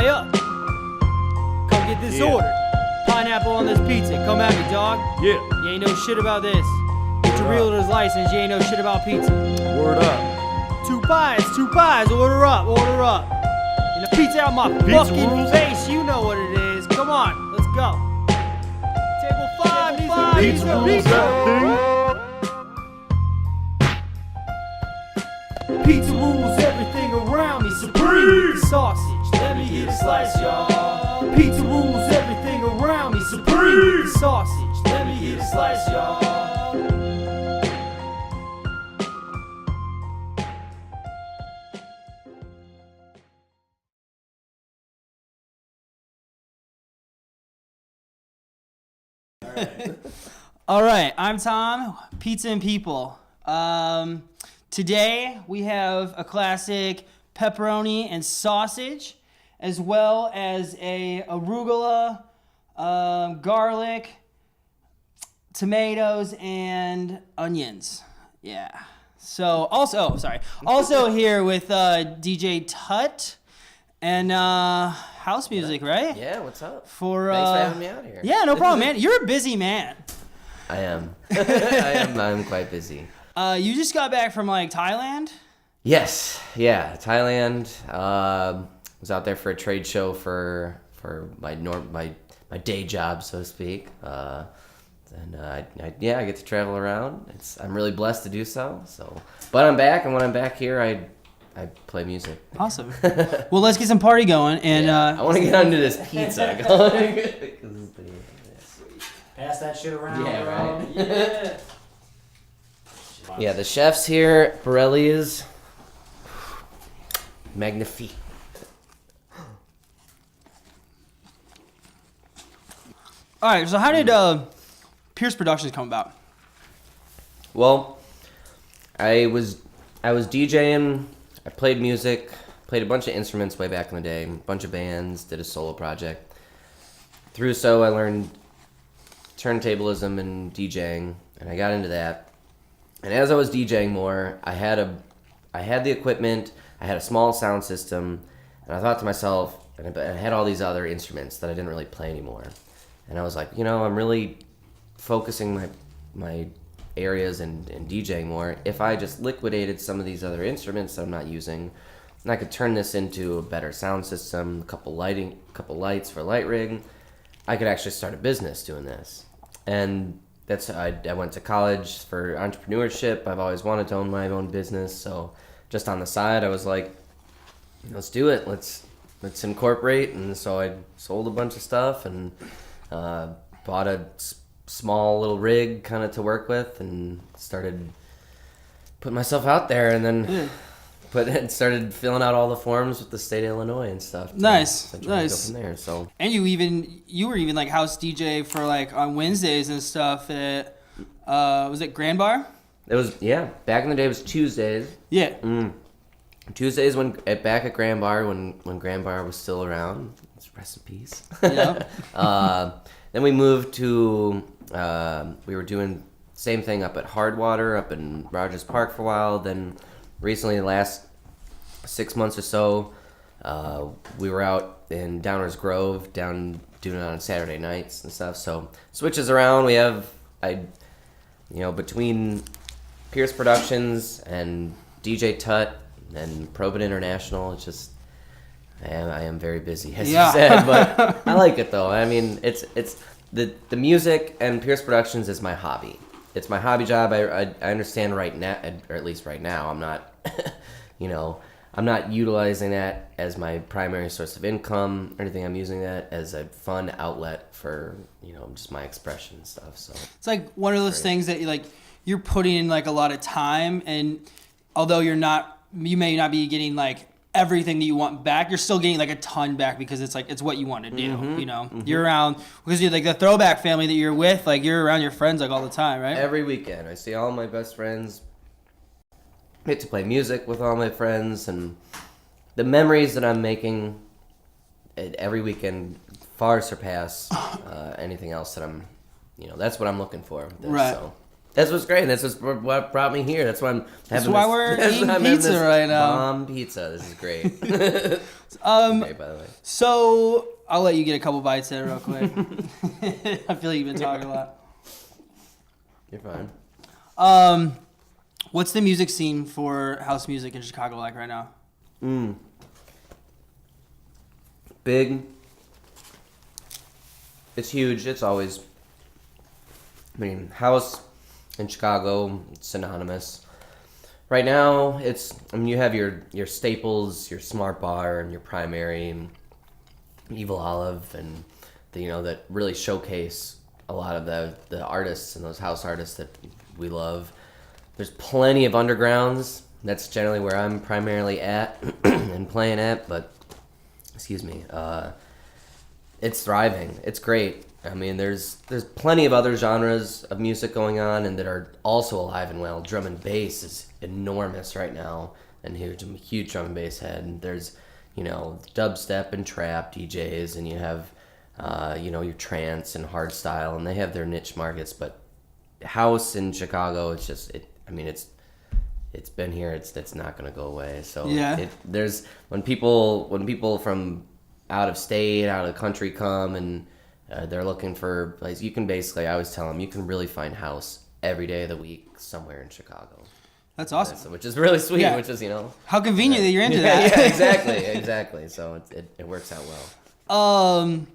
up. Come get this order. Pineapple on this pizza. Come at me, dog. Yeah. You ain't know shit about this. Get your realtor's license. You ain't know shit about pizza. Word up. Two pies. Order up. You know, pizza out my fucking rules. face. You know what it is. Come on, let's go. Table 5 needs Pizza a rules that Pizza rules everything around me. Supreme with the sausage. Let me get a slice, y'all. Pizza rules everything around me. Supreme with the sausage. Let me get a slice, y'all. All right, I'm Tom, Pizza and People. Today we have a classic pepperoni and sausage, as well as a arugula, garlic, tomatoes, and onions. Yeah. So also here with DJ TUTT and house music, right? Yeah, what's up? Thanks for having me out here. Yeah, no problem, man. You're a busy man. I am. I'm quite busy. You just got back from like Thailand? Yes, yeah, Thailand. Was out there for a trade show for my day job, so to speak. And I get to travel around. I'm really blessed to do so. But I'm back, and when I'm back here, I play music. Awesome. Well, let's get some party going, and I want to get onto this pizza going. Pass that shit around. Yeah, bro. right. yeah. Yeah, the chefs here, Borelli's, magnifique. All right. So, how did Pierce Productions come about? Well, I was DJing. I played music, played a bunch of instruments way back in the day, a bunch of bands, did a solo project. Through so I learned turntablism and DJing, and I got into that. And as I was DJing more, I had the equipment, I had a small sound system, and I thought to myself, and I had all these other instruments that I didn't really play anymore. And I was like, I'm really focusing my areas and DJing more. If I just liquidated some of these other instruments that I'm not using, and I could turn this into a better sound system, a couple lights for light rig, I could actually start a business doing this. And I went to college for entrepreneurship. I've always wanted to own my own business, so just on the side, I was like, let's do it. Let's incorporate. And so I sold a bunch of stuff and bought a small little rig kind of to work with, and started putting myself out there, and then started filling out all the forms with the state of Illinois and stuff. Nice. Go from there. So. And you were even like house DJ for like on Wednesdays and stuff at was it Grand Bar? It was back in the day it was Tuesdays. Yeah. Tuesdays back at Grand Bar when Grand Bar was still around. Rest in peace. Yeah. Then we moved to we were doing same thing up at Hardwater up in Rogers Park for a while. Then recently, the last 6 months or so, we were out in Downers Grove doing it on Saturday nights and stuff. So switches around. We have between Pierce Productions and DJ TUTT and Probit International, it's just I am very busy, as you said, but I like it though. I mean, it's the music, and Pierce Productions is my hobby. It's my hobby job. I understand right now, or at least right now, I'm not, I'm not utilizing that as my primary source of income or anything. I'm using that as a fun outlet for, just my expression and stuff. So it's like one of those things that you're putting in like a lot of time, and although you may not be getting like everything that you want back, you're still getting like a ton back because it's what you want to do. Mm-hmm. You're around because you're like the throwback family that you're with, like you're around your friends like all the time, right? Every weekend I see all my best friends, get to play music with all my friends, and the memories that I'm making every weekend far surpass anything else that I'm, that's what I'm looking for with this. Right. So That's what's great. That's what brought me here. That's why I'm having why we're eating I'm having pizza this right now. Bomb pizza. This is great. Great, by the way. So I'll let you get a couple bites there real quick. I feel like you've been talking a lot. You're fine. What's the music scene for house music in Chicago like right now? Big. It's huge. It's always. I mean, house in Chicago, it's synonymous. Right now, you have your staples, your Smart Bar, and your Primary, and Evil Olive, and that really showcase a lot of the artists and those house artists that we love. There's plenty of undergrounds. That's generally where I'm primarily at and playing at, but excuse me, it's thriving. It's great. I mean, there's plenty of other genres of music going on and that are also alive and well. Drum and bass is enormous right now, and I'm a huge drum and bass head. And there's, dubstep and trap DJs, and you have, your trance and hardstyle, and they have their niche markets. But house in Chicago, it's just it's been here. It's not going to go away. So yeah. There's when people from out of state, out of the country come and they're looking for place. You can basically, I always tell them, you can really find house every day of the week somewhere in Chicago. That's awesome. Which is really sweet. Yeah. Which is how convenient that you're into that. Yeah, exactly. So it works out well.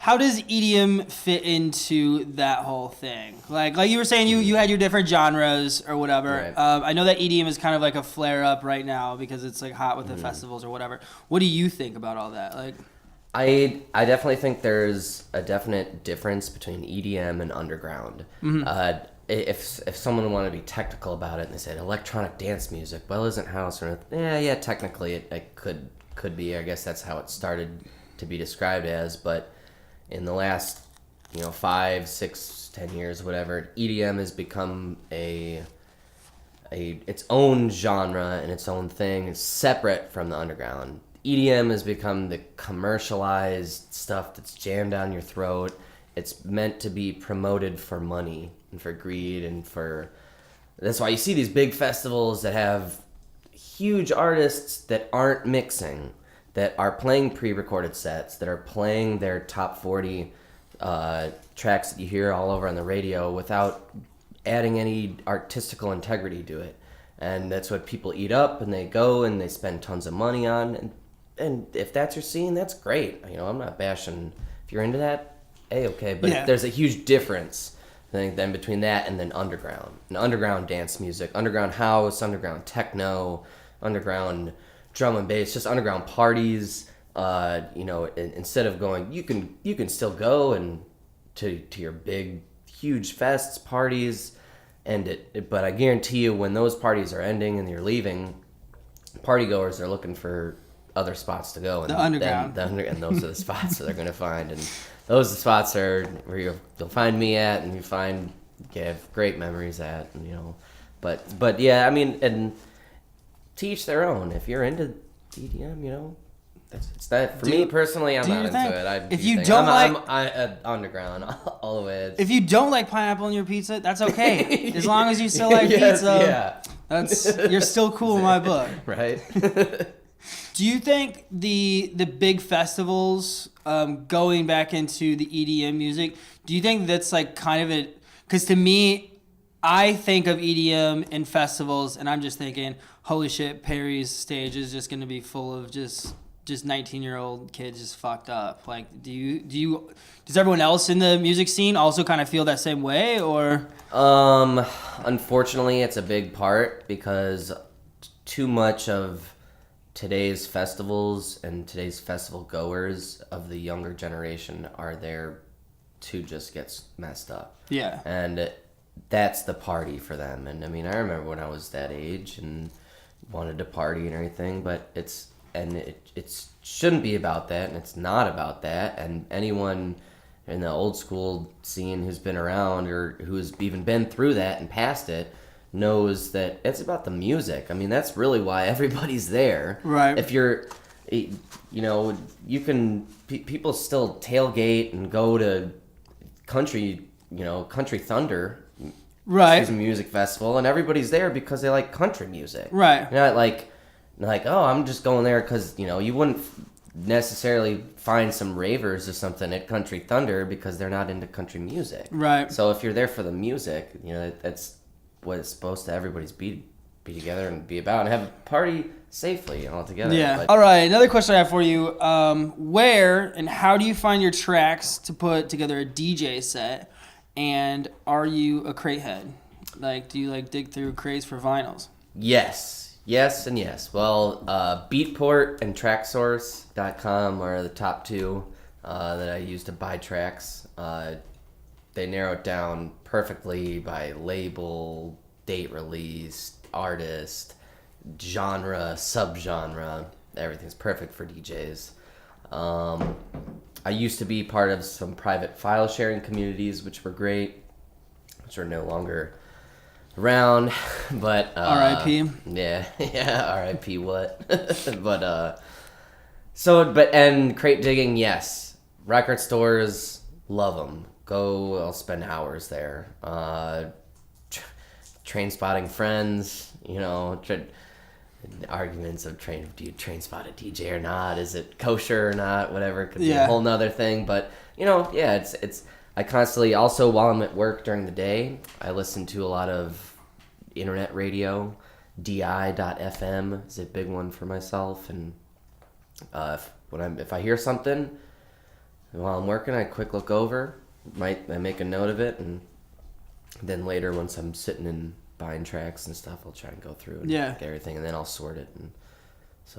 How does EDM fit into that whole thing? Like you were saying, you had your different genres or whatever. Right. I know that EDM is kind of like a flare up right now because it's like hot with the festivals or whatever. What do you think about all that? Like, I definitely think there's a definite difference between EDM and underground. If someone wanted to be technical about it and they said electronic dance music, well, isn't house or yeah, technically it could be. I guess that's how it started to be described as, but in the last 5, 6, 10 years, whatever, EDM has become its own genre and its own thing, separate from the underground. EDM has become the commercialized stuff that's jammed down your throat. It's meant to be promoted for money and for greed and that's why you see these big festivals that have huge artists that aren't mixing, that are playing pre-recorded sets, that are playing their top 40 tracks that you hear all over on the radio without adding any artistical integrity to it. And that's what people eat up, and they go and they spend tons of money on. And if that's your scene, that's great. I'm not bashing. If you're into that, okay. But yeah. There's a huge difference, I think, then between that and then underground. And underground dance music, underground house, underground techno, underground drum and bass, just underground parties. Instead of going, you can still go and to your big, huge fests, parties, but I guarantee you, when those parties are ending and you're leaving, partygoers are looking for other spots to go, and the underground, and those are the spots that they're going to find, and those are the spots are where you'll find me at, and you have great memories at, and but yeah, I mean, and to each their own. If you're into EDM, it's that for me personally. I'm not into it. If you don't I'm underground all the way. If you don't like pineapple on your pizza, that's okay. As long as you still like yes, pizza, you're still cool in my book. Right. Do you think the big festivals, going back into the EDM music, do you think that's like kind of it? Because to me, I think of EDM and festivals, and I'm just thinking, holy shit, Perry's stage is just going to be full of just 19-year-old kids just fucked up. Like, does everyone else in the music scene also kind of feel that same way, or? Unfortunately, it's a big part because too much of today's festivals and today's festival goers of the younger generation are there to just get messed up. Yeah. And that's the party for them. And I mean, I remember when I was that age and wanted to party and everything, but it shouldn't be about that, and it's not about that. And anyone in the old school scene who's been around or who's even been through that and past it knows that it's about the music. I mean, that's really why everybody's there. Right. If you're, people still tailgate and go to country thunder Right. It's a music festival, and everybody's there because they like country music. Right. You're not like, oh, I'm just going there because, you wouldn't necessarily find some ravers or something at Country Thunder because they're not into country music. Right. So if you're there for the music, that's what it's supposed to everybody's be together and be about and have a party safely all together. Yeah. But, All right. Another question I have for you: where and how do you find your tracks to put together a DJ set? And are you a crate head? Like, do you like dig through crates for vinyls? Yes, and yes. Well, Beatport and TrackSource.com are the top two that I use to buy tracks. They narrow it down perfectly by label, date release, artist, genre, subgenre. Everything's perfect for DJs. I used to be part of some private file sharing communities, which were great, which are no longer around. But R.I.P. Yeah, R.I.P. What? And crate digging, yes. Record stores, love them. I'll spend hours there. Train spotting friends, arguments of do you train spot a DJ or not? Is it kosher or not? Whatever, could be a whole nother thing. But it's I constantly also while I'm at work during the day, I listen to a lot of internet radio. DI.FM is a big one for myself, and if I hear something while I'm working, I quick look over. I make a note of it, and then later once I'm sitting and buying tracks and stuff, I'll try and go through and get everything, and then I'll sort it. And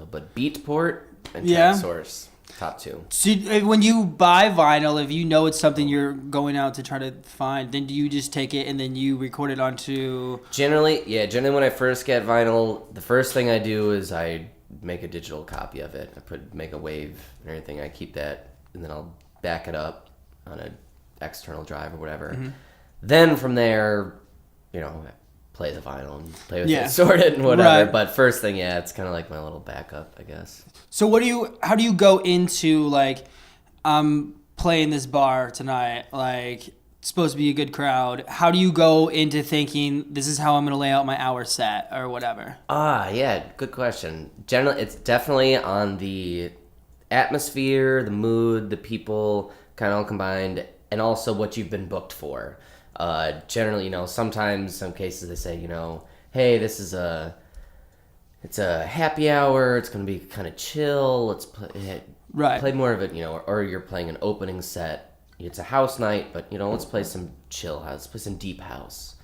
but Beatport and TrackSource, top two. So when you buy vinyl, if you know it's something you're going out to try to find, then do you just take it and then you record it onto? Generally when I first get vinyl, the first thing I do is I make a digital copy of it. Make a wave and everything. I keep that, and then I'll back it up on an external drive or whatever. Mm-hmm. Then from there, play the vinyl and play with it, sort it and whatever. Right. But first thing, it's kind of like my little backup, I guess. So how do you go into like, I'm playing this bar tonight, like it's supposed to be a good crowd. How do you go into thinking this is how I'm going to lay out my hour set or whatever? Good question. Generally, it's definitely on the atmosphere, the mood, the people, kind of all combined, and also what you've been booked for. Generally, sometimes some cases they say, hey, it's a happy hour. It's going to be kind of chill. Let's play more of it, or you're playing an opening set. It's a house night, but let's play some chill house. Let's play some deep house.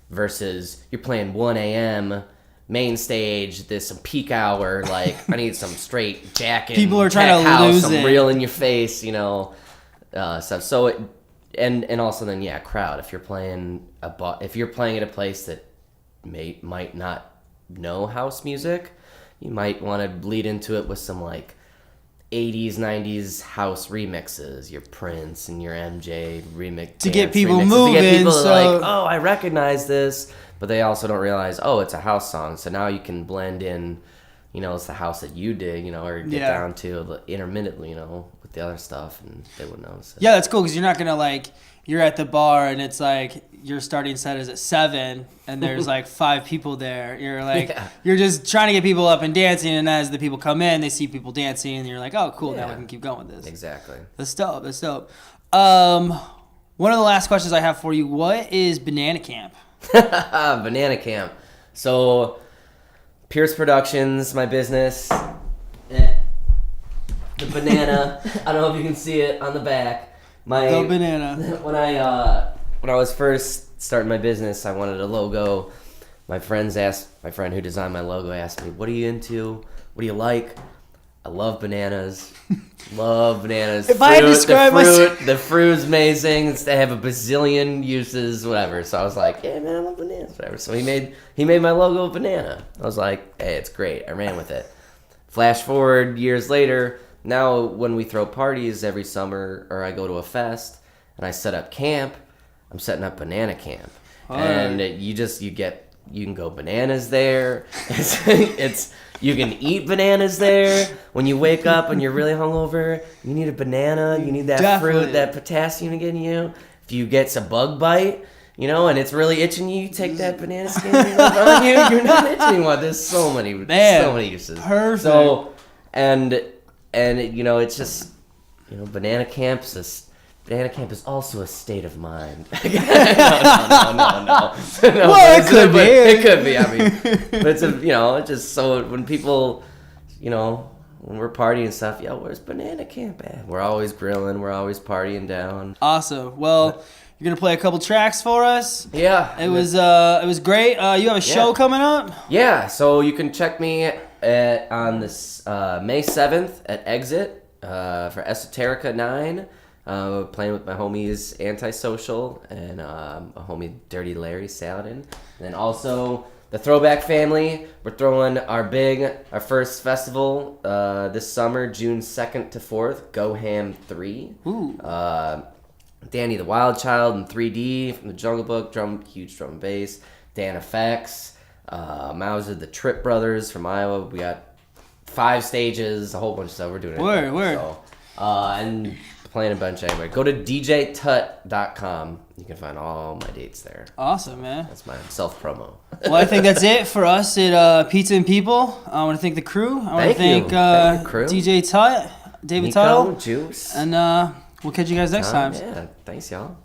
Versus you're playing 1 a.m. main stage. There's some peak hour. Like I need some straight jacket. People are trying to lose it. Some real in your face, stuff. So and also then crowd. If you're playing at a place that might not know house music, you might want to lead into it with some like 80s 90s house remixes, your Prince and your MJ remix to get people moving. To get people like, oh, I recognize this, but they also don't realize, oh, it's a house song. So now you can blend in, it's the house that you dig, or get down to the intermittently, with the other stuff, and they wouldn't notice it. Yeah, that's cool because you're not gonna you're at the bar and it's like your starting set is at 7 and there's like 5 people there. You're like you're just trying to get people up and dancing, and as the people come in, they see people dancing, and you're like, oh, cool, now we can keep going with this. Exactly. That's dope. One of the last questions I have for you: what is Banana Camp? Banana Camp. So, Pierce Productions, my business. The banana. I don't know if you can see it on the back. The banana. When I was first starting my business, I wanted a logo. My friend who designed my logo asked me, "What are you into? What do you like?" I love bananas. Love bananas. If I had to describe the fruit's amazing. They have a bazillion uses, whatever. So I was like, yeah, man, I love bananas, whatever. So he made my logo a banana. I was like, hey, it's great. I ran with it. Flash forward years later, now when we throw parties every summer, or I go to a fest and I set up camp, I'm setting up Banana Camp. And you can go bananas there. You can eat bananas there. When you wake up and you're really hungover, you need a banana. You need that fruit, that potassium to get in you. If you get a bug bite, you know, and it's really itching you, take that banana skin on you. You're not itching anymore. There's so many uses. Perfect. So, and you know, it's just, you know, Banana camp is also a state of mind. No. Well, it could be. It could be. I mean, but it's you know, it's just so when people, you know, when we're partying and stuff, yo, where's Banana camp at? We're always grilling. We're always partying down. Awesome. Well, you're gonna play a couple tracks for us. Yeah. It was great. You have a show coming up? Yeah. So you can check me on this May 7th at Exit for Esoterica 9. Playing with my homies Antisocial and a homie Dirty Larry Saladin. And then also the Throwback Family. We're throwing our first festival this summer, June 2nd to 4th, Go Ham 3. Ooh. Danny the Wild Child in 3D from the Jungle Book, huge drum and bass. Dan Effects, Mauser the Trip Brothers from Iowa. We got 5 stages, a whole bunch of stuff. We're doing it. Word. So, and playing a bunch anyway. Go to djtutt.com. You can find all my dates there. Awesome, man. That's my self-promo. Well, I think that's it for us at Pizza and People. I want to thank the crew. I want to thank DJ TUTT, David Nico, Tuttle. Juice. And we'll catch you guys next time. Yeah, thanks, y'all.